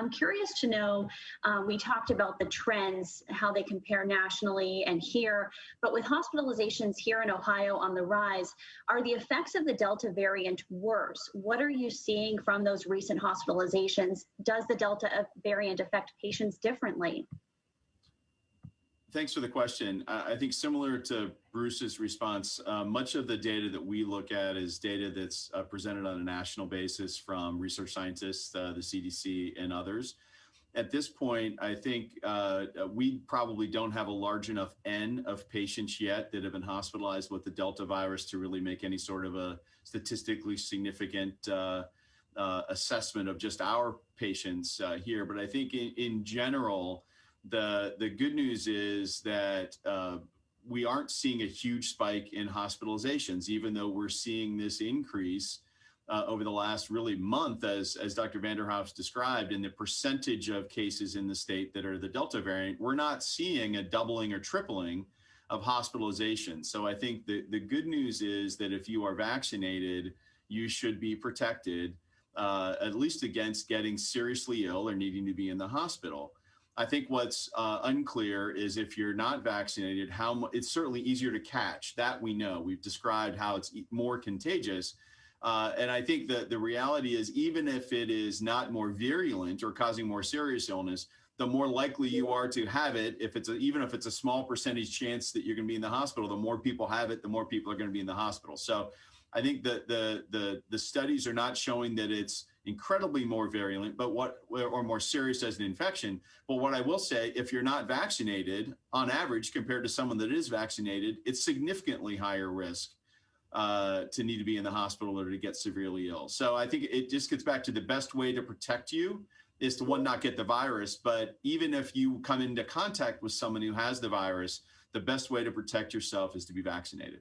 I'm curious to know, we talked about the trends, how they compare nationally and here, but with hospitalizations here in Ohio on the rise, are the effects of the Delta variant worse? What are you seeing from those recent hospitalizations? Does the Delta variant affect patients differently? Thanks for the question. I think similar to Bruce's response, much of the data that we look at is data that's presented on a national basis from research scientists, the CDC, and others. At this point, I think we probably don't have a large enough N of patients yet that have been hospitalized with the Delta virus to really make any sort of a statistically significant assessment of just our patients here. But I think in general, the good news is that we aren't seeing a huge spike in hospitalizations, even though we're seeing this increase over the last really month, as Dr. Vanderhoff described, in the percentage of cases in the state that are the Delta variant. We're not seeing a doubling or tripling of hospitalizations. So I think the good news is that if you are vaccinated, you should be protected, at least against getting seriously ill or needing to be in the hospital. I think what's unclear is if you're not vaccinated, it's certainly easier to catch. That we know. We've described how it's more contagious. And I think that the reality is, even if it is not more virulent or causing more serious illness, the more likely you are to have it. Even if it's a small percentage chance that you're going to be in the hospital, the more people have it, the more people are going to be in the hospital. So I think that the studies are not showing that it's incredibly more virulent, or more serious as an infection. But what I will say, if you're not vaccinated, on average, compared to someone that is vaccinated, it's significantly higher risk to need to be in the hospital or to get severely ill. So I think it just gets back to the best way to protect you is to, one, not get the virus. But even if you come into contact with someone who has the virus, the best way to protect yourself is to be vaccinated.